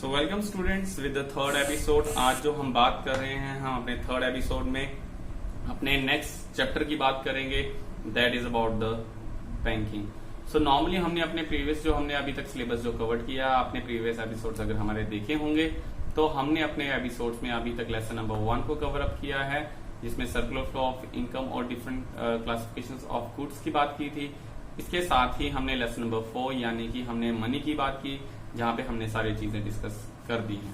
So welcome students with the third episode. आज जो हम बात कर रहे हैं, हम अपने थर्ड एपिसोड में अपने नेक्स्ट चैप्टर की बात करेंगे, that is about the banking. So normally हमने अपने प्रीवियस जो हमने अभी तक सिलेबस जो कवर किया, आपने प्रीवियस एपिसोड्स अगर हमारे देखे होंगे तो हमने अपने एपिसोड्स में अभी तक लेसन नंबर 1 को कवर अप किया है, जिसमें सर्कुलर फ्लो ऑफ इनकम और डिफरेंट क्लासिफिकेशंस ऑफ गुड्स की बात की थी। इसके साथ ही हमने लेसन नंबर 4 यानी कि हमने मनी की बात की, जहां पे हमने सारी चीजें डिस्कस कर दी हैं।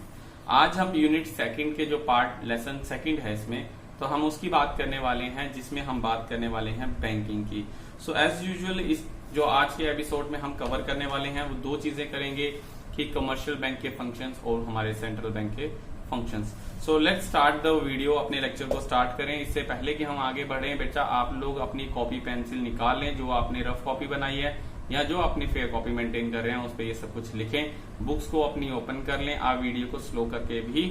आज हम यूनिट सेकंड के जो पार्ट लेसन सेकंड है इसमें, तो हम उसकी बात करने वाले हैं, जिसमें हम बात करने वाले हैं बैंकिंग की। सो एज यूजुअल इस जो आज के एपिसोड में हम कवर करने वाले हैं वो दो चीजें करेंगे कि कमर्शियल बैंक के फंक्शंस और हमारे सेंट्रल बैंक के functions. So let's start the video. अपने लेक्चर को स्टार्ट करें। इससे पहले कि हम आगे बढ़ें, बेटा आप लोग अपनी कॉपी पेंसिल निकाल लें, जो आपने रफ कॉपी बनाई है या जो अपनी फेयर कॉपी मेंटेन कर रहे हैं उस पर ये सब कुछ लिखें। बुक्स को अपनी ओपन कर लें। आप वीडियो को स्लो करके भी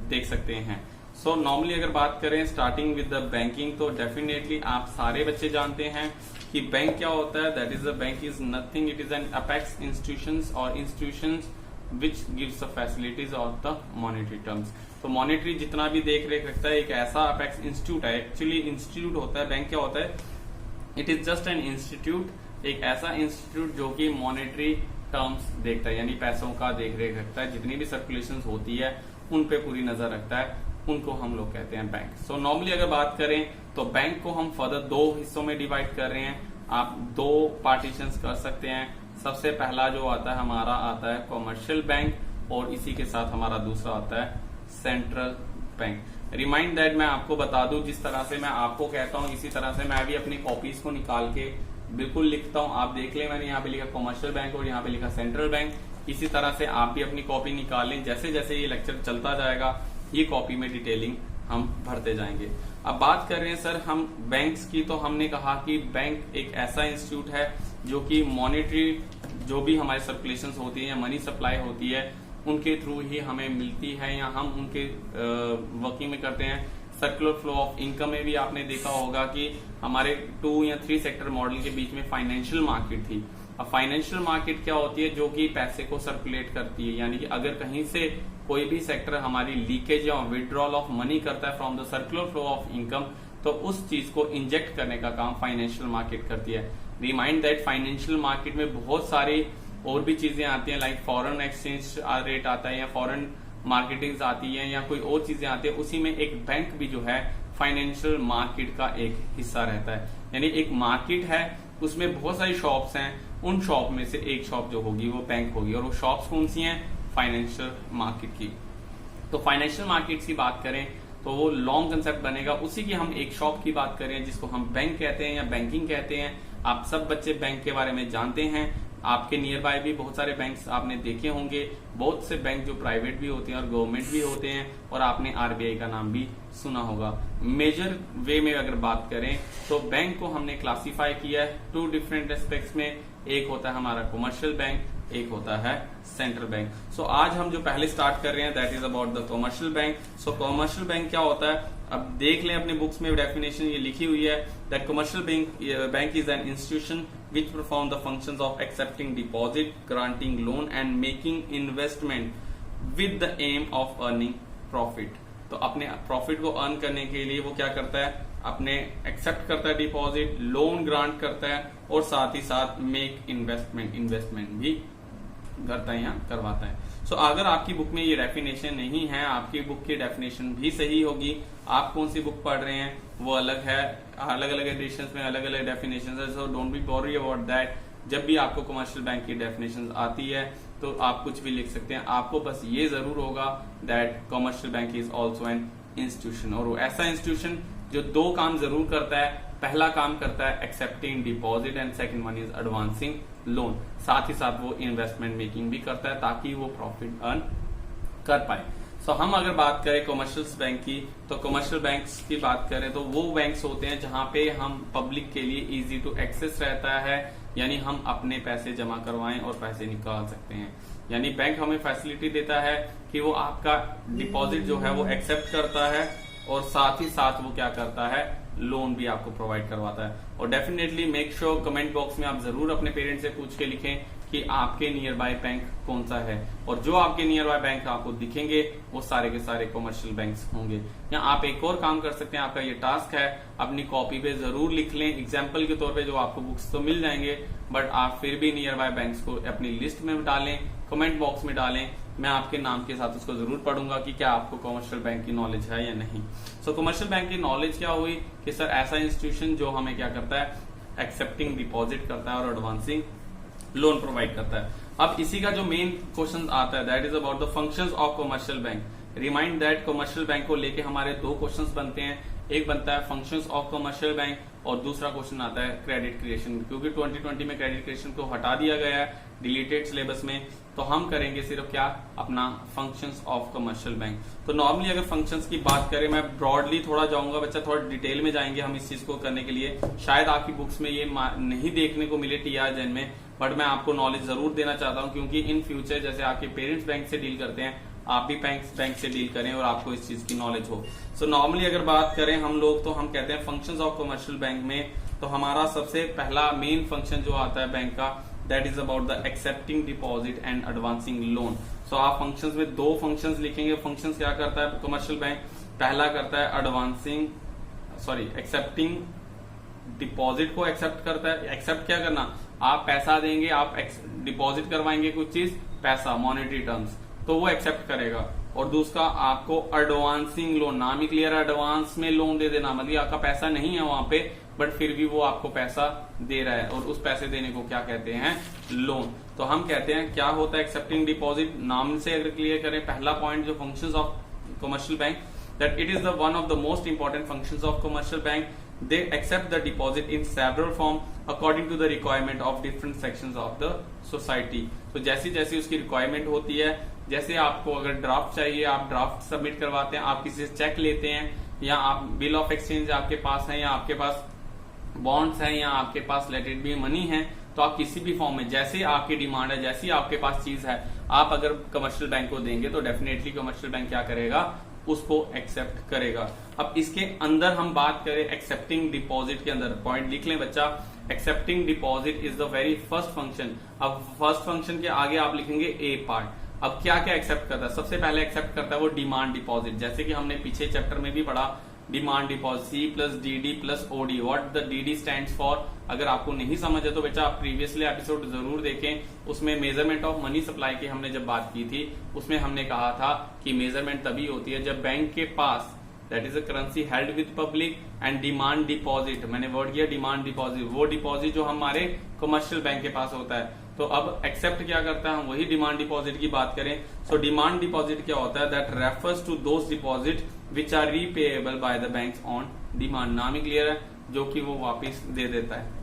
देख सकते हैं। सो नॉर्मली अगर बात करें स्टार्टिंग विद द बैंकिंग, तो डेफिनेटली आप सारे बच्चे जानते हैं कि बैंक क्या होता है। That is the bank is nothing, it is an apex institutions और institutions which gives the facilities of the monetary terms. तो मॉनेटरी जितना भी देख रेख रखता है, एक ऐसा अपेक्स इंस्टीट्यूट है। एक्चुअली इंस्टीट्यूट होता है, बैंक क्या होता है, it is just an institute, एक ऐसा इंस्टीट्यूट जो कि मॉनेटरी टर्म्स देखता है, यानी पैसों का देख रेख रखता है। जितनी भी सर्कुलेशन होती है उन पे पूरी नजर रखता है, उनको हम लोग कहते हैं बैंक। सो नॉर्मली अगर बात करें तो बैंक को हम फर्दर दो हिस्सों में डिवाइड कर रहे हैं। आप दो पार्टीशंस कर सकते हैं। सबसे पहला जो आता है हमारा आता है कॉमर्शियल बैंक, और इसी के साथ हमारा दूसरा आता है सेंट्रल बैंक। रिमाइंड दैट, मैं आपको बता दूं, जिस तरह से मैं आपको कहता हूं इसी तरह से मैं भी अपनी कॉपीज को निकाल के बिल्कुल लिखता हूं। आप देख लें, मैंने यहाँ पे लिखा कॉमर्शियल बैंक और यहाँ पे लिखा सेंट्रल बैंक। इसी तरह से आप भी अपनी कॉपी निकाल लें। जैसे जैसे ये लेक्चर चलता जाएगा ये कॉपी में डिटेलिंग हम भरते जाएंगे। अब बात कर रहे हैं सर हम बैंक्स की, तो हमने कहा कि बैंक एक ऐसा इंस्टीट्यूट है जो कि मॉनेटरी जो भी हमारी सर्कुलेशन होती है या मनी सप्लाई होती है उनके थ्रू ही हमें मिलती है या हम उनके वर्किंग में करते हैं। सर्कुलर फ्लो ऑफ इनकम में भी आपने देखा होगा कि हमारे 2 या 3 सेक्टर मॉडल के बीच में फाइनेंशियल मार्केट थी। अब फाइनेंशियल मार्केट क्या होती है, जो कि पैसे को सर्कुलेट करती है, यानी कि अगर कहीं से कोई भी सेक्टर हमारी लीकेज या विड्रॉल ऑफ मनी करता है from the circular flow of income, तो उस चीज को इंजेक्ट करने का काम फाइनेंशियल मार्केट करती है। रिमाइंड दैट फाइनेंशियल मार्केट में बहुत सारी और भी चीजें आती हैं, लाइक फॉरेन एक्सचेंज रेट आता है या फॉरेन मार्केटिंग आती है या कोई और चीजें आती है। उसी में एक बैंक भी जो है फाइनेंशियल मार्केट का एक हिस्सा रहता है। यानी एक मार्केट है, उसमें बहुत सारी शॉप्स हैं, उन शॉप में से एक शॉप जो होगी वो बैंक होगी, और वो शॉप्स कौन सी हैं, फाइनेंशियल मार्केट की। तो फाइनेंशियल मार्केट की बात करें तो वो लॉन्ग कंसेप्ट बनेगा। उसी की हम एक शॉप की बात करें जिसको हम बैंक कहते हैं या बैंकिंग कहते हैं। आप सब बच्चे बैंक के बारे में जानते हैं। आपके नियर बाय भी बहुत सारे बैंक्स आपने देखे होंगे। बहुत से बैंक जो प्राइवेट भी होते हैं और गवर्नमेंट भी होते हैं, और आपने आरबीआई का नाम भी सुना होगा। मेजर वे में अगर बात करें तो बैंक को हमने क्लासिफाई किया है 2 डिफरेंट एस्पेक्ट्स में। एक होता है हमारा कमर्शियल बैंक, एक होता है सेंट्रल बैंक। सो आज हम जो पहले स्टार्ट कर रहे हैं that is about the commercial bank. So commercial bank क्या होता है, अब देख लें अपने बुक्स में डेफिनेशन ये लिखी हुई है that commercial bank is an institution which perform the functions of accepting deposit, granting loan and making investment with the aim of earning profit। तो अपने प्रॉफिट को अर्न करने के लिए वो क्या करता है, अपने एक्सेप्ट करता है डिपॉजिट, लोन ग्रांट करता है और साथ ही साथ मेक इन्वेस्टमेंट भी करता है या करवाता है। सो अगर आपकी बुक में ये डेफिनेशन नहीं है, आपकी बुक की डेफिनेशन भी सही होगी। आप कौन सी बुक पढ़ रहे हैं वो अलग है, अलग अलग एडिशंस में अलग अलग डेफिनेशन है। So don't be worry about that. जब भी आपको कमर्शियल बैंक की डेफिनेशन आती है तो आप कुछ भी लिख सकते हैं। आपको बस ये जरूर होगा that commercial bank is also an institution, और वो ऐसा इंस्टीट्यूशन जो 2 काम जरूर करता है। पहला काम करता है accepting deposit and second one is advancing loan. साथ ही साथ वो इन्वेस्टमेंट मेकिंग भी करता है ताकि वो प्रॉफिट अर्न कर पाए। सो हम अगर बात करें कमर्शियल बैंक की, तो कमर्शियल बैंक्स की बात करें तो वो बैंक्स होते हैं जहां पे हम पब्लिक के लिए इजी टू एक्सेस रहता है, यानी हम अपने पैसे जमा करवाएं और पैसे निकाल सकते हैं। यानी बैंक हमें फैसिलिटी देता है कि वो आपका डिपॉजिट जो है वो एक्सेप्ट करता है और साथ ही साथ वो क्या करता है, लोन भी आपको प्रोवाइड करवाता है। और definitely make sure comment box में आप जरूर अपने पेरेंट्स से पूछ के लिखें कि आपके नियर बाय बैंक कौन सा है, और जो आपके नियर बाय बैंक आपको दिखेंगे वो सारे के सारे कमर्शियल बैंक्स होंगे। या आप एक और काम कर सकते हैं, आपका ये टास्क है, अपनी कॉपी पे जरूर लिख लें एग्जाम्पल के तौर पे, जो आपको बुक्स तो मिल जाएंगे बट आप फिर भी नियर बाय बैंक्स को अपनी लिस्ट में डालें, कमेंट बॉक्स में डालें, मैं आपके नाम के साथ उसको जरूर पढ़ूंगा कि क्या आपको कमर्शियल बैंक की नॉलेज है या नहीं। सो कमर्शियल बैंक की नॉलेज क्या हुई कि सर ऐसा इंस्टीट्यूशन जो हमें क्या करता है, एक्सेप्टिंग डिपॉजिट करता है और एडवांसिंग लोन प्रोवाइड करता है। अब इसी का जो मेन क्वेश्चन आता है that is about the functions of commercial bank. Remind that commercial bank को लेके हमारे दो क्वेश्चंस बनते हैं, एक बनता है फंक्शंस ऑफ कमर्शियल बैंक और दूसरा क्वेश्चन आता है क्रेडिट क्रिएशन। क्योंकि 2020 में क्रेडिट क्रिएशन को हटा दिया गया है डिलीटेड सिलेबस में, तो हम करेंगे सिर्फ क्या, अपना फंक्शंस ऑफ कमर्शियल बैंक। तो नॉर्मली अगर फंक्शंस की बात करें, मैं ब्रॉडली थोड़ा जाऊंगा, बच्चा थोड़ा डिटेल में जाएंगे हम इस चीज को करने के लिए। शायद आपकी बुक्स में ये नहीं देखने को मिले TR में, बट मैं आपको नॉलेज जरूर देना चाहता हूं, क्योंकि इन फ्यूचर जैसे आपके पेरेंट्स बैंक से डील करते हैं, आप भी बैंक से डील करें और आपको इस चीज की नॉलेज हो। सो नॉर्मली अगर बात करें हम लोग, तो हम कहते हैं फंक्शंस ऑफ कमर्शियल बैंक में, तो हमारा सबसे पहला मेन फंक्शन जो आता है बैंक का, that is about the accepting deposit and advancing loan. So आप फंक्शंस में दो फंक्शंस लिखेंगे। फंक्शंस क्या करता है कमर्शियल बैंक, पहला करता है एक्सेप्टिंग डिपॉजिट को एक्सेप्ट करता है। एक्सेप्ट क्या करना, आप पैसा देंगे, आप डिपॉजिट करवाएंगे कुछ चीज, पैसा मॉनेटरी टर्म्स, तो वो एक्सेप्ट करेगा। और दूसरा आपको एडवांसिंग लोन, नाम ही क्लियर है, एडवांस में लोन दे देना, मतलब आपका पैसा नहीं है वहां पे बट फिर भी वो आपको पैसा दे रहा है, और उस पैसे देने को क्या कहते हैं, लोन। तो हम कहते हैं क्या होता है एक्सेप्टिंग डिपॉजिट, नाम से अगर क्लियर करें, पहला पॉइंट जो functions of commercial bank, that it is the one of the most important functions of commercial bank. They accept the deposit in several form according to the requirement of different sections of the society. तो जैसी जैसी उसकी requirement होती है, जैसे आपको अगर draft चाहिए, आप ड्राफ्ट सबमिट करवाते हैं, आप किसी से चेक लेते हैं, या आप बिल ऑफ एक्सचेंज आपके पास है, या आपके पास बॉन्ड्स हैं, या आपके पास लेट इट बी मनी है, तो आप किसी भी फॉर्म में जैसे आपकी डिमांड है, जैसी आपके पास चीज है, आप अगर कमर्शियल बैंक को देंगे तो डेफिनेटली कमर्शियल बैंक क्या करेगा, उसको एक्सेप्ट करेगा। अब इसके अंदर हम बात करें एक्सेप्टिंग डिपॉजिट के अंदर, पॉइंट लिख लें बच्चा, accepting deposit is the very first function. अब फर्स्ट फंक्शन के आगे आप लिखेंगे ए पार्ट। अब क्या क्या एक्सेप्ट करता है, सबसे पहले एक्सेप्ट करता है वो डिमांड डिपॉजिट, जैसे कि हमने पीछे चैप्टर में भी पढ़ा, demand deposit C+DD+OD। What the DD stands for, अगर आपको नहीं समझ है तो बेटा आप प्रीवियसली एपिसोड जरूर देखें, उसमें मेजरमेंट ऑफ मनी सप्लाई की हमने जब बात की थी, उसमें हमने कहा था कि मेजरमेंट तभी होती है जब बैंक के पास that is a currency held with public and demand deposit, मैंने वर्ड किया डिमांड डिपॉजिट, वो डिपॉजिट जो हमारे कमर्शियल बैंक के पास होता है। तो अब एक्सेप्ट क्या करता है, हम वही डिमांड डिपॉजिट की बात करें। सो डिमांड डिपॉजिट क्या होता है, that refers to those deposit which are repayable by the banks on demand. नाम ही क्लियर है, जो कि वो वापस दे देता है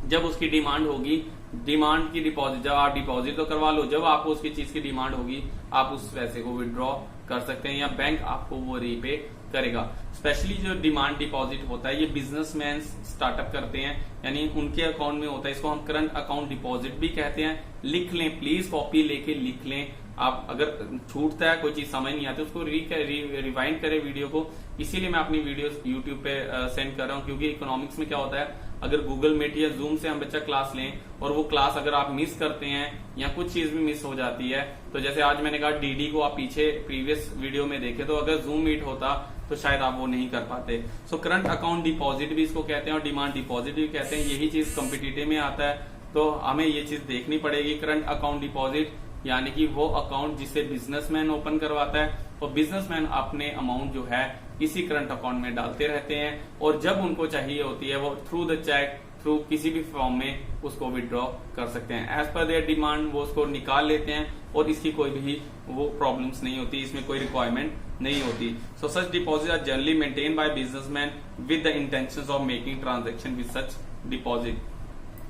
जब उसकी डिमांड होगी। डिमांड की डिपॉजिट, जब आप डिपॉजिट तो करवा लो, जब आपको उसकी चीज की डिमांड होगी आप उस पैसे को विड्रॉ कर सकते हैं, या बैंक आपको वो रीपे करेगा। स्पेशली जो डिमांड डिपॉजिट होता है ये बिजनेसमैन स्टार्टअप करते हैं, यानी उनके अकाउंट में होता है, इसको हम करंट अकाउंट डिपॉजिट भी कहते हैं। लिख लें प्लीज, कॉपी लेके लिख लें। आप अगर छूटता है, कोई चीज समझ नहीं आती, उसको रिवाइंड करें वीडियो को। इसीलिए मैं अपनी वीडियो यूट्यूब पे सेंड कर रहा हूँ, क्योंकि इकोनॉमिक्स में क्या होता है, अगर गूगल मीट या जूम से हम बच्चा क्लास लें और वो क्लास अगर आप मिस करते हैं या कुछ चीज भी मिस हो जाती है, तो जैसे आज मैंने कहा DD को आप पीछे प्रीवियस वीडियो में देखे, तो अगर जूम मीट होता तो शायद आप वो नहीं कर पाते। सो करंट अकाउंट डिपॉजिट भी इसको कहते हैं और डिमांड डिपॉजिट भी कहते हैं। यही चीज कॉम्पिटिटिव में आता है, तो हमें ये चीज देखनी पड़ेगी। करंट अकाउंट डिपॉजिट यानी कि वो अकाउंट जिसे बिजनेसमैन ओपन करवाता है, और बिजनेसमैन अपने अमाउंट जो है इसी करंट अकाउंट में डालते रहते हैं, और जब उनको चाहिए होती है वो थ्रू द चेक, थ्रू किसी भी फॉर्म में उसको विड्रॉ कर सकते हैं। एज पर देयर डिमांड वो उसको निकाल लेते हैं, और इसकी कोई भी वो प्रॉब्लम्स नहीं होती, इसमें कोई रिक्वायरमेंट नहीं होती। So such deposit are generally maintain by businessman with the intentions of making transaction with such deposit.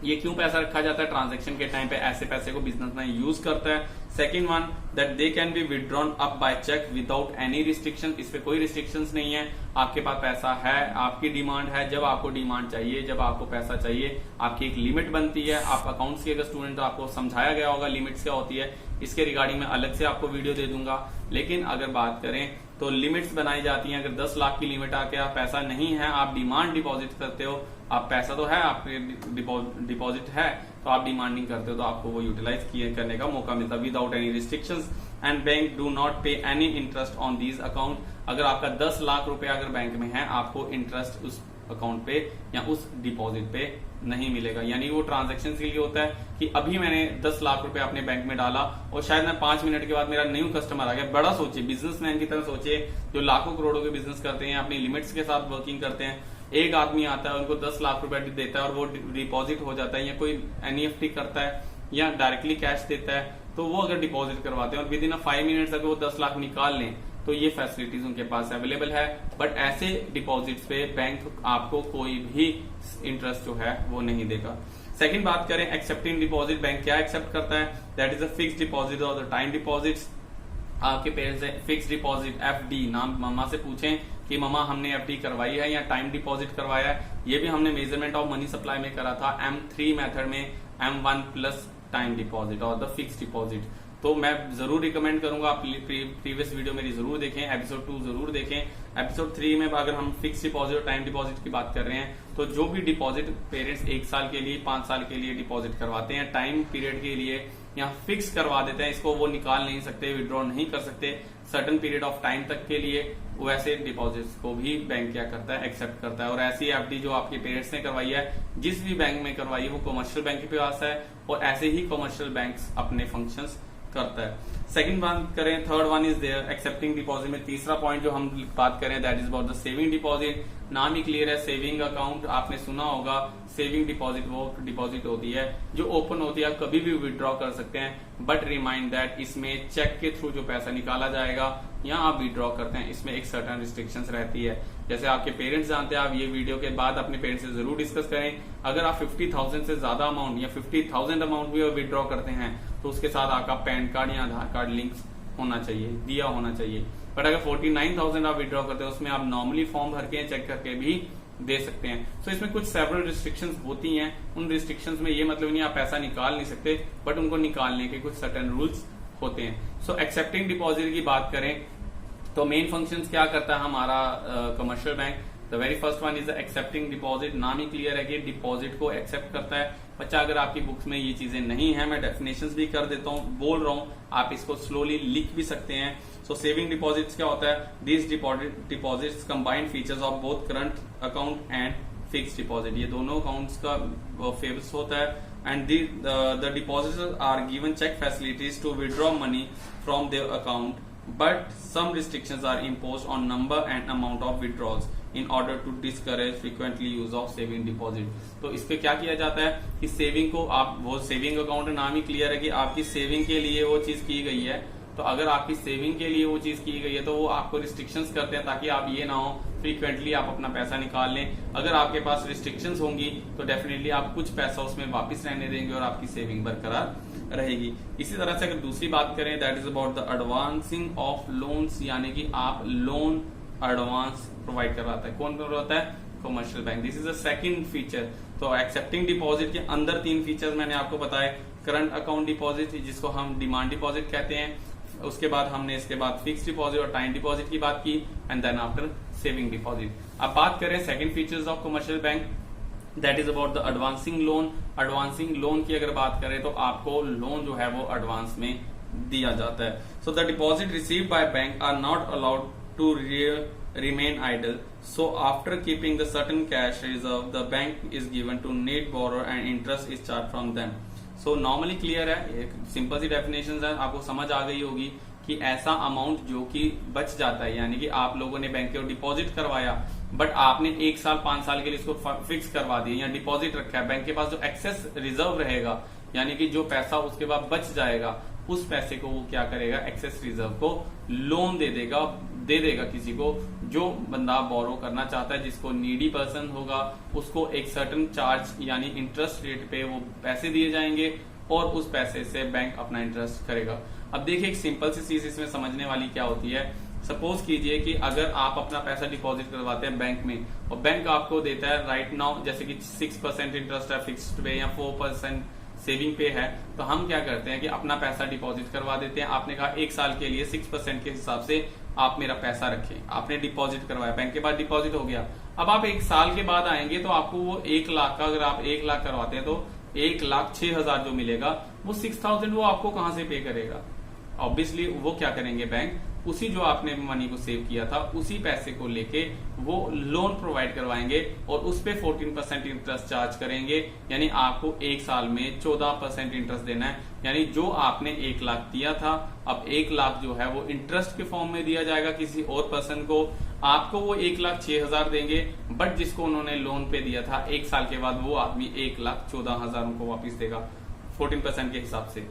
ये क्यों पैसा रखा जाता है, ट्रांजैक्शन के टाइम पे ऐसे पैसे को बिजनेसमैन यूज करता है। Second one, that they can be withdrawn up by cheque without any restriction. इस पे कोई रिस्ट्रिक्शंस नहीं है, आपके पास पैसा है, आपकी डिमांड है, जब आपको डिमांड चाहिए, जब आपको पैसा चाहिए, आपकी एक लिमिट बनती है। आप अकाउंट्स के अगर स्टूडेंट, तो आपको समझाया गया होगा लिमिट्स क्या होती है, इसके रिगार्डिंग में अलग से आपको वीडियो दे दूंगा। लेकिन अगर बात करें तो लिमिट्स बनाई जाती हैं। अगर 10 लाख की लिमिट आके आप पैसा नहीं है, आप डिमांड डिपॉजिट करते हो, आप पैसा तो है, आपके डिपॉजिट है, तो आप डिमांडिंग करते हो तो आपको वो यूटिलाइज करने का मौका मिलता है without any restrictions. And bank do not pay any interest on these account. अगर आपका 10 लाख रुपए अगर बैंक में है, आपको इंटरेस्ट उस अकाउंट पे या उस डिपॉजिट पे नहीं मिलेगा। यानी वो ट्रांजैक्शन के लिए होता है कि अभी मैंने 10 लाख रुपए अपने बैंक में डाला और शायद मैं 5 मिनट के बाद मेरा न्यू कस्टमर आ गया। बड़ा सोचिए, बिजनेसमैन की तरह सोचिए, जो लाखों करोड़ों के बिजनेस करते हैं, अपनी लिमिट्स के साथ वर्किंग करते हैं। एक आदमी आता है, उनको 10 लाख रुपए देता है और वो डिपॉजिट हो जाता है, या कोई एनईएफटी करता है या डायरेक्टली कैश देता है, तो वो अगर डिपॉजिट करवाते हैं और विद इन 5 मिनट्स अगर वो 10 लाख निकाल लें तो ये फैसिलिटीज उनके पास अवेलेबल है। बट ऐसे डिपॉजिट्स पे बैंक आपको कोई भी इंटरेस्ट जो है वो नहीं देगा। सेकंड बात करें एक्सेप्टिंग डिपॉजिट, बैंक क्या एक्सेप्ट करता है? That is a fixed deposit और द टाइम डिपॉजिट्स। आपके पेरेंट्स से फिक्स्ड डिपॉजिट एफडी, नाम मम्मा से पूछें कि मम्मा हमने एफडी करवाई है या टाइम डिपॉजिट करवाया है। ये भी हमने मेजरमेंट ऑफ मनी सप्लाई में करा था M3 मेथड में, M1 प्लस टाइम डिपॉजिट और द फिक्स्ड डिपॉजिट। तो मैं जरूर रिकमेंड करूंगा आप प्रीवियस वीडियो मेरी जरूर देखें, एपिसोड 2 जरूर देखें। एपिसोड 3 में अगर हम फिक्स डिपॉजिट और टाइम डिपॉजिट की बात कर रहे हैं, तो जो भी डिपॉजिट पेरेंट्स 1 साल के लिए 5 साल के लिए डिपॉजिट करवाते हैं, टाइम पीरियड के लिए या फिक्स करवा देते हैं, इसको वो निकाल नहीं सकते, विड्रॉ नहीं कर सकते सर्टन पीरियड ऑफ टाइम तक के लिए, वैसे डिपॉजिट्स को भी बैंक क्या करता है? एक्सेप्ट करता है। और ऐसी एफडी जो आपके पेरेंट्स ने करवाई है, जिस भी बैंक में करवाई है, वो कमर्शियल बैंक के पास है और ऐसे ही कमर्शियल बैंक्स अपने फंक्शंस करता है। सेकंड बात करें, third one is there accepting deposit में तीसरा पॉइंट जो हम बात करें that is about the saving deposit. नाम ही क्लियर है, सेविंग अकाउंट आपने सुना होगा। सेविंग डिपॉजिट वो डिपॉजिट होती है जो ओपन होती है, आप कभी भी विड्रॉ कर सकते हैं। बट रिमाइंड दैट इसमें चेक के थ्रू जो पैसा निकाला जाएगा या आप विड्रॉ करते हैं, इसमें एक सर्टेन रिस्ट्रिक्शंस रहती है। जैसे आपके पेरेंट्स जानते हैं, आप ये वीडियो के बाद अपने पेरेंट्स से जरूर डिस्कस करें। अगर आप 50,000 से ज्यादा अमाउंट या 50,000 अमाउंट भी विड्रॉ करते हैं तो उसके साथ आपका पैन कार्ड या आधार कार्ड लिंक होना चाहिए, दिया होना चाहिए। बट अगर 49,000 आप विड्रॉ करते हैं, उसमें आप नॉर्मली फॉर्म भर के चेक करके भी दे सकते हैं। सो इसमें कुछ सेवरल रिस्ट्रिक्शंस होती हैं। उन रिस्ट्रिक्शंस में ये मतलब नहीं आप पैसा निकाल नहीं सकते, बट उनको निकालने के कुछ सर्टेन रूल्स होते हैं। सो एक्सेप्टिंग डिपॉजिट की बात करें तो मेन फंक्शंस क्या करता है हमारा commercial bank? The very first one is accepting deposit. नाम ही क्लियर है कि डिपॉजिट को एक्सेप्ट करता है। बच्चा अगर आपकी बुक्स में ये चीजें नहीं है, मैं डेफिनेशंस भी कर देता हूँ, बोल रहा हूँ, आप इसको स्लोली लिख भी सकते हैं। सो सेविंग डिपॉजिट्स क्या होता है? These deposits combined features of both current account and fixed deposit. ये दोनों अकाउंट्स का फेवरेट होता है। And the depositors are given cheque facilities to withdraw money from their account, but some restrictions are imposed on number and amount of withdrawals in order to discourage frequently use of saving deposit। तो इस पे क्या किया जाता है कि saving को आप, वो सेविंग अकाउंट नाम ही क्लियर है कि आपकी सेविंग के लिए वो चीज की गई है। तो अगर आपकी सेविंग के लिए वो चीज की गई है तो वो आपको रिस्ट्रिक्शंस करते हैं ताकि आप ये ना हो फ्रीक्वेंटली आप अपना पैसा निकाल लें। अगर आपके पास रिस्ट्रिक्शंस होंगी तो डेफिनेटली आप कुछ पैसा उसमें वापस रहने देंगे और आपकी सेविंग बरकरार रहेगी। इसी तरह से अगर दूसरी बात करें that is about the advancing of loans, यानी कि आप लोन एडवांस प्रोवाइड करवाता है। कौन करवाता है? Commercial bank. This is a second feature. तो एक्सेप्टिंग डिपॉजिट के अंदर 3 फीचर्स मैंने आपको बताए। करंट अकाउंट डिपॉजिट जिसको हम डिमांड डिपॉजिट कहते हैं, उसके बाद हमने इसके बाद फिक्स डिपॉजिट और टाइम डिपॉजिट की बात की, and then after saving deposit. अब बात करें second features of commercial bank, that is about the advancing loan. Advancing loan की अगर बात करें तो आपको लोन जो है वो एडवांस में दिया जाता है। So the deposit received by bank are not allowed to remain idle. So after keeping the certain cash reserve, the bank is given to need borrower and interest is charged from them. So normally clear है, एक simple सी definition है, आपको समझ आ गई होगी कि ऐसा amount जो कि बच जाता है, यानी कि आप लोगों ने बैंक को डिपॉजिट करवाया बट आपने 1 साल 5 साल के लिए इसको फिक्स करवा दिया या डिपॉजिट रखा है, बैंक के पास जो एक्सेस रिजर्व रहेगा यानी कि जो पैसा उसके बाद बच जाएगा उस पैसे को वो क्या करेगा? एक्सेस रिजर्व को लोन दे देगा किसी को जो बंदा बोरो करना चाहता है, जिसको नीडी पर्सन होगा उसको एक सर्टेन चार्ज यानी इंटरेस्ट रेट पे वो पैसे दिए जाएंगे और उस पैसे से बैंक अपना इंटरेस्ट करेगा। अब देखिए एक सिंपल सी चीज इसमें समझने वाली क्या होती है। सपोज कीजिए कि अगर आप अपना पैसा डिपॉजिट करवाते हैं बैंक में और बैंक आपको देता है राइट नाउ जैसे कि 6% इंटरेस्ट है फिक्स्ड पे या 4% सेविंग पे है, तो हम क्या करते हैं कि अपना पैसा डिपॉजिट करवा देते हैं। आपने कहा 1 साल के लिए 6% के हिसाब से आप मेरा पैसा रखें, आपने डिपॉजिट करवाया, बैंक के पास डिपॉजिट हो गया। अब आप 1 साल के बाद आएंगे तो आपको वो 1 लाख का, अगर आप 1 लाख करवाते हैं तो 1,06,000 जो मिलेगा वो 6,000 वो आपको कहां से पे करेगा? ऑब्वियसली वो क्या करेंगे, बैंक उसी जो आपने मनी को सेव किया था उसी पैसे को लेके वो लोन प्रोवाइड करवाएंगे और उस पे 14% इंटरेस्ट चार्ज करेंगे। यानी आपको एक साल में 14% इंटरेस्ट देना है। यानी जो आपने 1 लाख दिया था, अब 1 लाख जो है वो इंटरेस्ट के फॉर्म में दिया जाएगा किसी और पर्सन को। आपको वो 1,06,000 देंगे, बट जिसको उन्होंने लोन पे दिया था 1 साल के बाद वो आदमी 1,14,000 उनको वापिस देगा 14% के हिसाब से।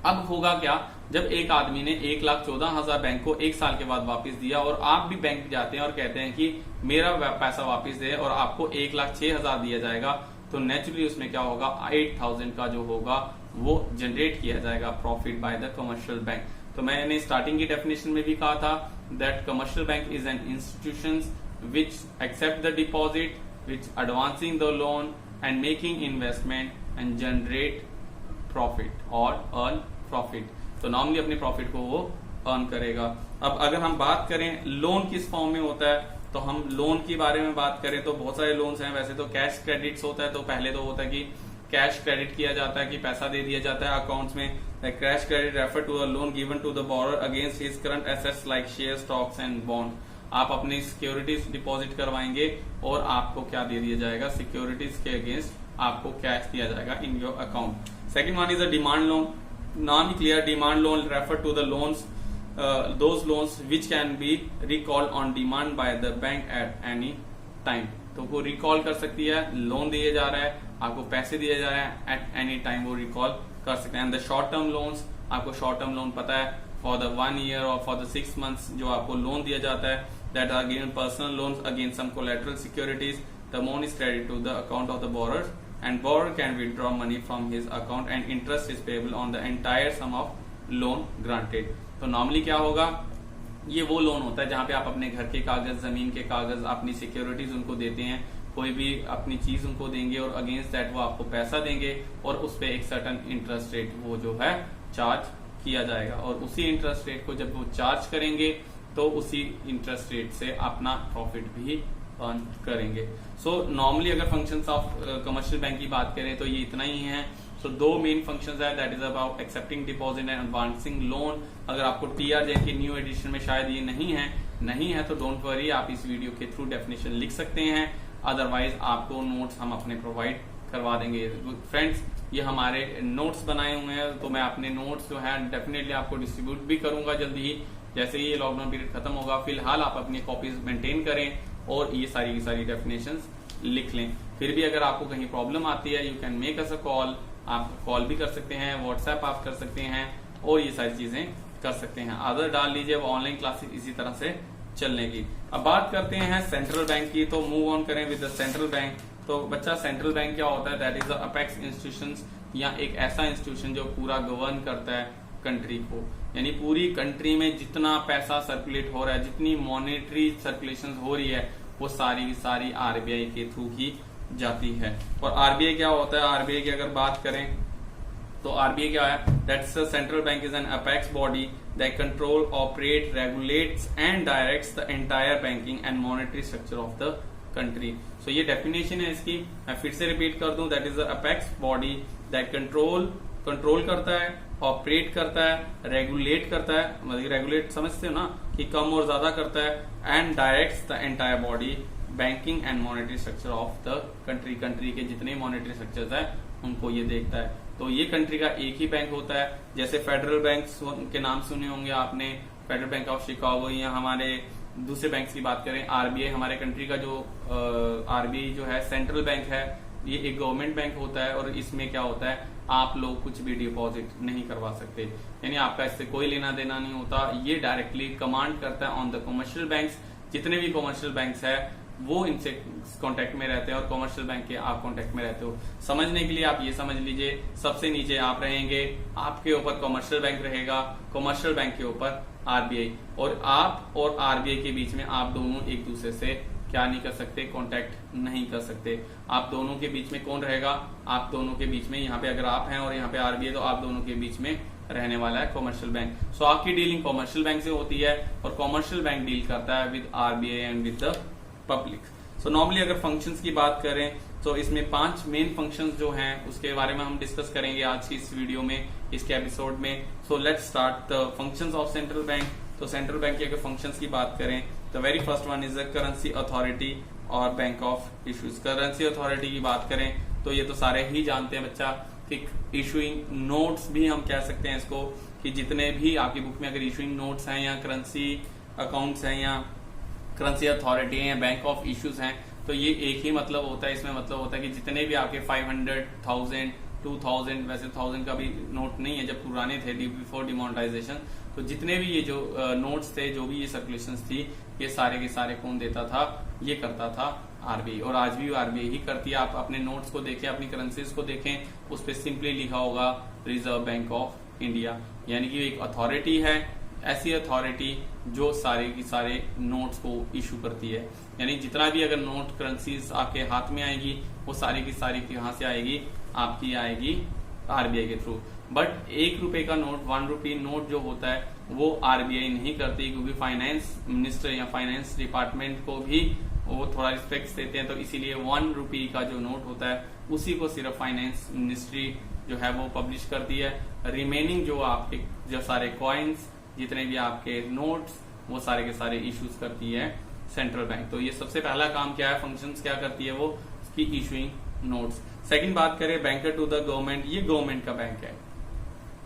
अब होगा क्या, जब एक आदमी ने 1,14,000 बैंक को 1 साल के बाद वापस दिया और आप भी बैंक जाते हैं और कहते हैं कि मेरा पैसा वापस दे और आपको 1,06,000 दिया जाएगा, तो नेचुरली उसमें क्या होगा, 8,000 का जो होगा वो जनरेट किया जाएगा profit by the commercial bank. तो मैंने स्टार्टिंग की डेफिनेशन में भी कहा था that commercial bank is an institution which accept the deposit, which advancing the loan and making investment and generate profit और अर्न प्रॉफिट। तो नॉर्मली अपने प्रॉफिट को वो अर्न करेगा। अब अगर हम बात करें लोन किस फॉर्म में होता है, तो हम लोन के बारे में बात करें तो बहुत सारे लोन्स हैं। वैसे तो कैश क्रेडिट्स होता है, तो पहले तो होता है कि कैश क्रेडिट किया जाता है कि पैसा दे दिया जाता है अकाउंट्स में। Cash credit refer to a loan given to the borrower against his current assets like share, stocks and bond. आप अपनी सिक्योरिटीज डिपॉजिट करवाएंगे और आपको क्या दे दिया जाएगा, सिक्योरिटीज के अगेंस्ट आपको कैश दिया जाएगा in your account. Second one is a demand loan. Naam clear, demand loan refer to the loans, those loans which can be recalled on demand by the bank at any time। तो वो recall कर सकती है, loan दिए जा रहा है, आपको पैसे दिए जा रहे हैं, एट एनी टाइम वो रिकॉल कर सकते हैं। And the short term loans, आपको शॉर्ट टर्म लोन पता है फॉर द 1 ईयर और फॉर द 6 months जो आपको लोन दिया जाता है, that are given personal loans against some collateral securities. The amount is credit to the account of the borrower and borrower can withdraw money from his account and interest is payable on the entire sum of loan granted। तो normally क्या होगा, ये वो loan होता है जहां पे आप अपने घर के कागज, जमीन के कागज, अपनी सिक्योरिटीज उनको देते हैं, कोई भी अपनी चीज उनको देंगे और अगेंस्ट दैट वो आपको पैसा देंगे और उस पर एक सर्टन इंटरेस्ट रेट वो जो है चार्ज किया जाएगा। और उसी इंटरेस्ट रेट को जब वो चार्ज करेंगे तो उसी इंटरेस्ट रेट से अपना प्रॉफिट भी अर्न करेंगे। सो नॉर्मली अगर फंक्शंस ऑफ कमर्शियल बैंक की बात करें तो ये इतना ही है। सो 2 मेन फंक्शंस है, that is about accepting deposit and advancing loan. अगर आपको TRJN की न्यू एडिशन में शायद ये नहीं है तो डोंट वरी, आप इस वीडियो के थ्रू डेफिनेशन लिख सकते हैं, अदरवाइज आपको नोट्स हम अपने प्रोवाइड करवा देंगे। फ्रेंड्स, ये हमारे नोट्स बनाए हुए हैं, तो मैं अपने नोट्स जो है डेफिनेटली आपको डिस्ट्रीब्यूट भी करूंगा जल्दी ही, जैसे ही ये लॉकडाउन पीरियड खत्म होगा। फिलहाल आप अपनी कॉपीज मेंटेन करें और ये सारी की सारी डेफिनेशंस लिख लें। फिर भी अगर आपको कहीं प्रॉब्लम आती है, you can make us a call, आप कॉल भी कर सकते हैं, व्हाट्सएप आप कर सकते हैं और ये सारी चीजें कर सकते हैं। आदर डाल लीजिए, अब ऑनलाइन क्लासेस इसी तरह से चलने की। अब बात करते हैं सेंट्रल बैंक की, तो मूव ऑन करें विद द सेंट्रल बैंक। तो बच्चा सेंट्रल बैंक क्या होता है, that is the apex institution, या एक ऐसा इंस्टीट्यूशन जो पूरा गवर्न करता है कंट्री को। यानी पूरी कंट्री में जितना पैसा सर्कुलेट हो रहा है, जितनी मॉनेटरी सर्कुलेशन हो रही है, वो सारी की सारी RBI के थ्रू की जाती है। और RBI क्या होता है, RBI की अगर बात करें तो RBI क्या है, that's the central bank is an apex body that control, operate, regulates and directs the entire banking and monetary structure of the country. So ये डेफिनेशन है इसकी, मैं फिर से रिपीट कर दूं, that is the apex body that control करता है, ऑपरेट करता है, रेगुलेट करता है, मतलब रेगुलेट समझते हो ना कि कम और ज्यादा करता है, and directs the entire body banking and monetary structure of the country. Country के जितने मॉनेटरी स्ट्रक्चर्स है उनको ये देखता है। तो ये कंट्री का एक ही बैंक होता है। जैसे फेडरल बैंक के नाम सुने होंगे आपने, फेडरल बैंक ऑफ शिकागो, या हमारे दूसरे बैंक की बात करें RBI, हमारे कंट्री का जो RBI जो है सेंट्रल बैंक है, ये एक गवर्नमेंट बैंक होता है और इसमें क्या होता है, आप लोग कुछ भी डिपॉजिट नहीं करवा सकते, यानी आपका इससे कोई लेना देना नहीं होता। ये डायरेक्टली कमांड करता है ऑन द कमर्शियल बैंक्स। जितने भी कमर्शियल बैंक्स है वो इनसे कांटेक्ट में रहते हैं और कमर्शियल बैंक के आप कांटेक्ट में रहते हो। समझने के लिए आप ये समझ लीजिए, सबसे नीचे आप रहेंगे, आपके ऊपर कमर्शियल बैंक रहेगा, कमर्शियल बैंक के ऊपर RBI, और आप और RBI के बीच में आप दोनों एक दूसरे से क्या नहीं कर सकते, कांटेक्ट नहीं कर सकते। आप दोनों के बीच में कौन रहेगा, आप दोनों के बीच में, यहाँ पे अगर आप हैं और यहाँ पे RBI, तो आप दोनों के बीच में रहने वाला है कमर्शियल बैंक। सो आपकी डीलिंग कमर्शियल बैंक से होती है और कमर्शियल बैंक डील करता है with RBI and with the public. So normally अगर फंक्शंस की बात करें तो इसमें 5 मेन फंक्शंस जो हैं उसके बारे में हम डिस्कस करेंगे आज की इस वीडियो में, इसके एपिसोड में। So let's start the functions of central bank. तो सेंट्रल बैंक के अगर फंक्शंस की बात करें तो very first one is the currency authority और bank of issues. Currency authority की बात करें तो ये तो सारे ही जानते हैं बच्चा कि इशूइंग नोट्स भी हम कह सकते हैं इसको, कि जितने भी आपकी बुक में अगर इशूइंग नोट्स हैं या करेंसी अकाउंट्स हैं या करेंसी अथॉरिटी है या बैंक ऑफ इश्यूज हैं, तो ये एक ही मतलब होता है। इसमें मतलब होता है कि जितने भी आपके 500, 1000, 2000, वैसे 1000 का भी नोट नहीं है, जब पुराने थे बिफोर डिमोनेटाइजेशन, तो जितने भी ये जो नोट्स थे, जो भी ये सर्कुलेशन थी, ये सारे के सारे कौन देता था? ये करता था आरबीआई। और आज भी आरबीआई ही करती है। आप अपने नोट्स को देखें, अपनी करेंसीज को देखें, उस पर सिंपली लिखा होगा रिजर्व बैंक ऑफ इंडिया, यानी कि एक अथॉरिटी है, ऐसी अथॉरिटी जो सारे की सारे नोट्स को इशू करती है। यानी जितना भी अगर नोट करेंसीज आपके हाथ में आएगी, वो सारी की सारी कहां से आएगी? आपकी आएगी आरबीआई के थ्रू। बट 1 रुपए का नोट, 1 रुपी नोट जो होता है वो आरबीआई नहीं करती, क्योंकि फाइनेंस मिनिस्टर या फाइनेंस डिपार्टमेंट को भी वो थोड़ा रिस्पेक्ट देते हैं। तो इसीलिए 1 रुपी का जो नोट होता है उसी को सिर्फ फाइनेंस मिनिस्ट्री जो है वो पब्लिश करती है। रिमेनिंग जो आपके जो सारे कॉइन्स, जितने भी आपके नोट्स, वो सारे के सारे इश्यूज करती है सेंट्रल बैंक। तो ये सबसे पहला काम क्या है, फंक्शंस क्या करती है वो, की इशूइंग नोट्स। सेकंड बात करें बैंकर टू द गवर्नमेंट, ये गवर्नमेंट का बैंक है,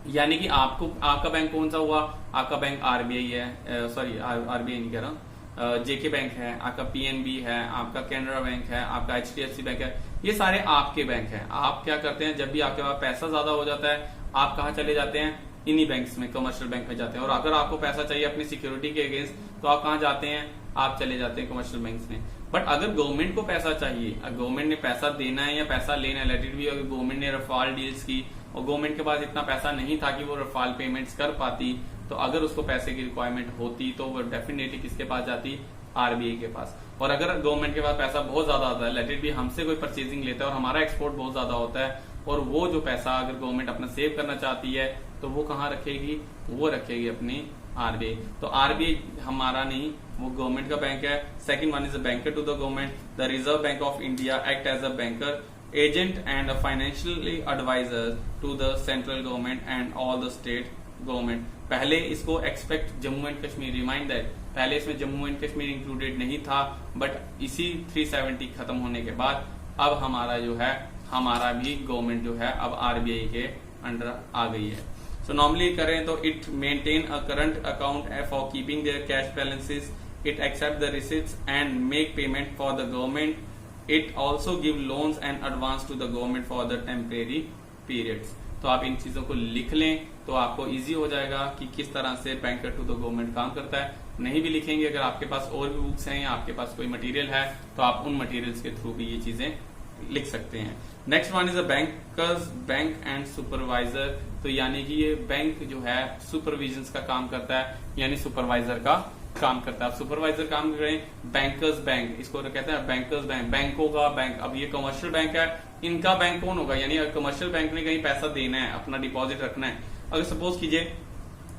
यानी कि आपका बैंक कौन सा हुआ? आपका बैंक आरबीआई है, सॉरी आरबीआई नहीं कह रहा, जेके बैंक है, आपका पीएनबी है, आपका कैनरा बैंक है, आपका एचडीएफसी बैंक है, ये सारे आपके बैंक हैं। आप क्या करते हैं, जब भी आपके पास पैसा ज्यादा हो जाता है, आप कहाँ चले जाते हैं? इन्हीं बैंक्स में, कमर्शियल बैंक में जाते हैं। और अगर आपको पैसा चाहिए अपनी सिक्योरिटी के अगेंस्ट, तो आप कहाँ जाते हैं? आप चले जाते हैं कमर्शियल बैंक्स में। बट अगर गवर्नमेंट को पैसा चाहिए, गवर्नमेंट ने पैसा देना है या पैसा लेना है, लेट इट बी, अगर गवर्नमेंट ने रफाल डील्स की और गवर्नमेंट के पास इतना पैसा नहीं था कि वो रफाल पेमेंट्स कर पाती, तो अगर उसको पैसे की रिक्वायरमेंट होती तो वो डेफिनेटली किसके पास जाती? आरबीआई के पास। और अगर गवर्नमेंट के पास पैसा बहुत ज्यादा आता है, लेट इट बी हमसे कोई परचेजिंग लेता है और हमारा एक्सपोर्ट बहुत ज्यादा होता है, और वो जो पैसा अगर गवर्नमेंट अपना सेव करना चाहती है, तो वो कहाँ रखेगी? वो रखेगी अपनी आरबीआई। तो आरबीआई हमारा नहीं, वो गवर्नमेंट का बैंक है। Second one is a banker to the government. The Reserve Bank of India act as a banker, agent and a financially adviser to the central government and all the state government. पहले इसको expect Jammu and Kashmir, remind that, पहले इसमें Jammu and Kashmir included नहीं था, but इसी 370 खत्म होने के बाद अब हमारा जो है, हमारा भी गवर्नमेंट जो है अब आरबीआई के अंडर आ गई है। सो नॉर्मली करें तो it maintain a current account for keeping their cash balances, it accept the receipts and make payment for the government, it also give loans and advance to the government for the temporary periods. तो आप इन चीजों को लिख लें तो आपको easy हो जाएगा कि किस तरह से बैंकर टू द गवर्नमेंट काम करता है। नहीं भी लिखेंगे, अगर आपके पास और भी बुक्स हैं या आपके पास कोई मटेरियल है, तो आप उन मटेरियल्स के थ्रू भी ये चीजें लिख सकते हैं। Next one is a bankers bank and supervisor. तो यानी कि ये बैंक जो है सुपरविजन का काम करता है, यानी सुपरवाइजर का काम करता है। आप सुपरवाइजर काम करें, बैंकर्स बैंक, इसको कहते हैं बैंकर्स बैंक, बैंकों का बैंक। अब ये कमर्शियल बैंक है, इनका बैंक कौन होगा? यानी अगर कमर्शियल बैंक ने कहीं पैसा देना है, अपना डिपॉजिट रखना है, अगर सपोज कीजिए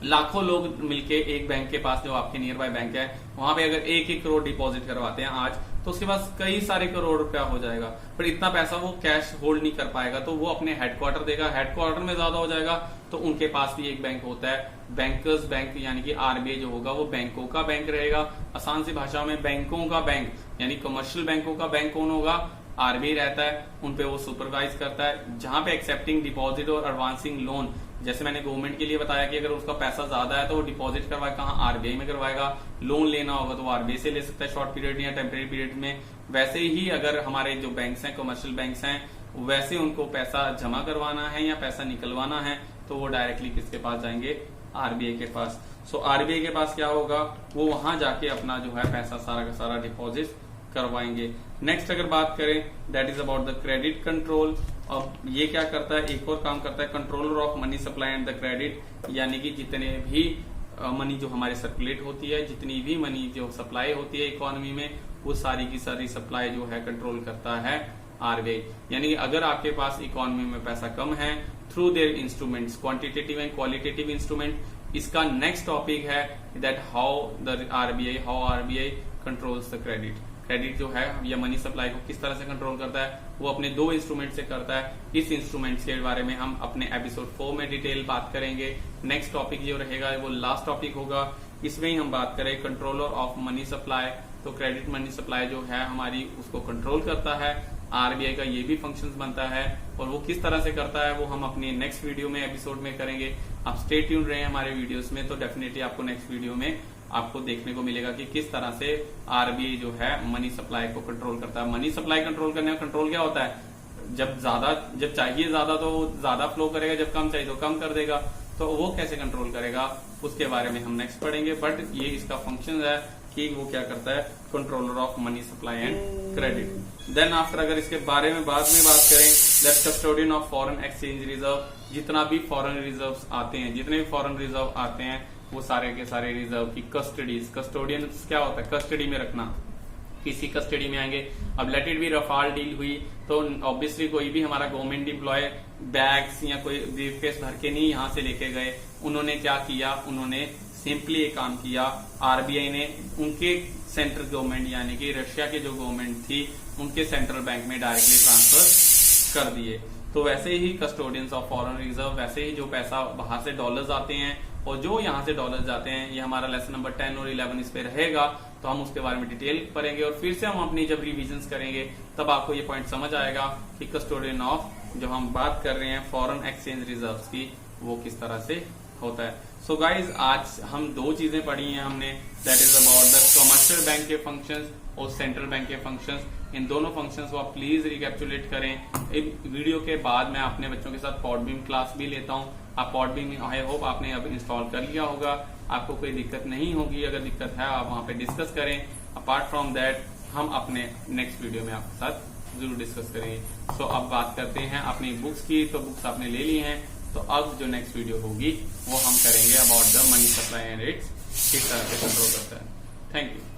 लाखों लोग मिलके एक बैंक के पास, जो आपके नियर बाय बैंक है, वहां पे अगर 1-1 करोड़ डिपॉजिट करवाते हैं आज, तो उसके पास कई सारे करोड़ रुपया हो जाएगा। पर इतना पैसा वो कैश होल्ड नहीं कर पाएगा, तो वो अपने हेडक्वार्टर देगा, हेडक्वार्टर में ज्यादा हो जाएगा, तो उनके पास भी एक बैंक होता है बैंकर्स बैंक, यानी कि आरबीआई जो होगा वो बैंकों का बैंक रहेगा। आसान सी भाषा में बैंकों का बैंक, यानी कमर्शियल बैंकों का बैंक कौन होगा? आरबीआई रहता है, उनपे वो सुपरवाइज करता है। जहां पे एक्सेप्टिंग डिपॉजिट और एडवांसिंग लोन, जैसे मैंने गवर्नमेंट के लिए बताया कि अगर उसका पैसा ज्यादा है तो वो डिपॉजिट करवाए कहाँ? आरबीआई में करवाएगा। लोन लेना होगा तो वो आरबीआई से ले सकता है शॉर्ट पीरियड या टेम्परेरी पीरियड में। वैसे ही अगर हमारे जो बैंक्स हैं, कमर्शियल बैंक्स हैं, वैसे उनको पैसा जमा करवाना है या पैसा निकलवाना है, तो वो डायरेक्टली किसके पास जाएंगे? आरबीआई के पास। सो आरबीआई के पास क्या होगा? वो वहां जाके अपना जो है पैसा सारा का सारा डिपॉजिट करवाएंगे। नेक्स्ट अगर बात करें, that is about the credit control. अब ये क्या करता है? एक और काम करता है, controller of money supply and the credit, यानी कि जितने भी मनी जो हमारे सर्कुलेट होती है, जितनी भी मनी जो सप्लाई होती है इकोनॉमी में, वो सारी की सारी सप्लाई जो है कंट्रोल करता है आरबीआई। यानी कि अगर आपके पास इकोनॉमी में पैसा कम है, through their instruments, quantitative and qualitative instrument, इसका नेक्स्ट टॉपिक है that how RBI controls the credit. Credit जो है या मनी सप्लाई को किस तरह से कंट्रोल करता है, वो अपने 2 इंस्ट्रूमेंट से करता है। इस इंस्ट्रूमेंट्स के बारे में हम अपने एपिसोड 4 में डिटेल बात करेंगे। नेक्स्ट टॉपिक जो रहेगा वो लास्ट टॉपिक होगा, इसमें ही हम बात करें कंट्रोलर ऑफ मनी सप्लाई। तो क्रेडिट मनी सप्लाई जो है हमारी उसको कंट्रोल करता है, आरबीआई का ये भी फंक्शंस बनता है, और वो किस तरह से करता है वो हम अपनी नेक्स्ट वीडियो में एपिसोड में करेंगे। आप स्टे ट्यून रहे हमारे वीडियोस में, तो डेफिनेटली आपको नेक्स्ट वीडियो में आपको देखने को मिलेगा कि किस तरह से आरबीआई जो है मनी सप्लाई को कंट्रोल करता है। मनी सप्लाई कंट्रोल करने का कंट्रोल क्या होता है, जब चाहिए ज्यादा तो वो ज्यादा फ्लो करेगा, जब कम चाहिए तो कम कर देगा। तो वो कैसे कंट्रोल करेगा उसके बारे में हम नेक्स्ट पढ़ेंगे, बट ये इसका फंक्शन है कि वो क्या करता है, controller of money supply and credit. Then after अगर इसके बारे में बाद में बात करें, that custodian of foreign exchange reserve. जितना भी फॉरेन रिजर्व आते हैं, जितने भी फॉरेन रिजर्व आते हैं वो सारे के सारे रिजर्व की कस्टडीज, कस्टोडियन क्या होता है, कस्टडी में रखना, किसी कस्टडी में आएंगे। अब let it be Rafale deal हुई तो ऑब्वियसली कोई भी हमारा गवर्नमेंट एम्प्लॉय बैग्स या कोई ब्रीफकेस भर के नहीं यहाँ से लेके गए। उन्होंने क्या किया, उन्होंने सिंपली एक काम किया, आरबीआई ने उनके सेंट्रल गवर्नमेंट यानी कि रशिया की जो गवर्नमेंट थी उनके सेंट्रल बैंक में डायरेक्टली ट्रांसफर कर दिए। तो वैसे ही कस्टोडियंस ऑफ फॉरेन रिजर्व, वैसे ही जो पैसा बाहर से डॉलर्स आते हैं और जो यहाँ से डॉलर्स जाते हैं, ये हमारा लेसन नंबर 10 और 11 इस पे रहेगा, तो हम उसके बारे में डिटेल पढ़ेंगे और फिर से हम अपनी जब रिविजन करेंगे तब आपको ये पॉइंट समझ आएगा कि कस्टोडियन ऑफ जो हम बात कर रहे हैं फॉरेन एक्सचेंज रिजर्व्स की, वो किस तरह से होता है। सो गाइज आज हम 2 चीजें पढ़ी हैं हमने, that is about the commercial bank के फंक्शंस और सेंट्रल बैंक के फंक्शंस। इन दोनों फंक्शंस को आप प्लीज रिकैप्चुलेट करें। एक वीडियो के बाद मैं अपने बच्चों के साथ पॉडबीम क्लास भी लेता हूँ। आप पॉडबीम आई होप आपने अब इंस्टॉल कर लिया होगा, आपको कोई दिक्कत नहीं होगी। अगर दिक्कत है आप वहाँ पे डिस्कस करें। अपार्ट फ्रॉम दैट हम अपने नेक्स्ट वीडियो में आपके साथ जरूर डिस्कस करेंगे। सो अब बात करते हैं अपनी बुक्स की। तो बुक्स आपने ले ली हैं, तो अब जो नेक्स्ट वीडियो होगी वो हम करेंगे about the money supply and rates, किस तरह से कंट्रोल करता है। Thank you.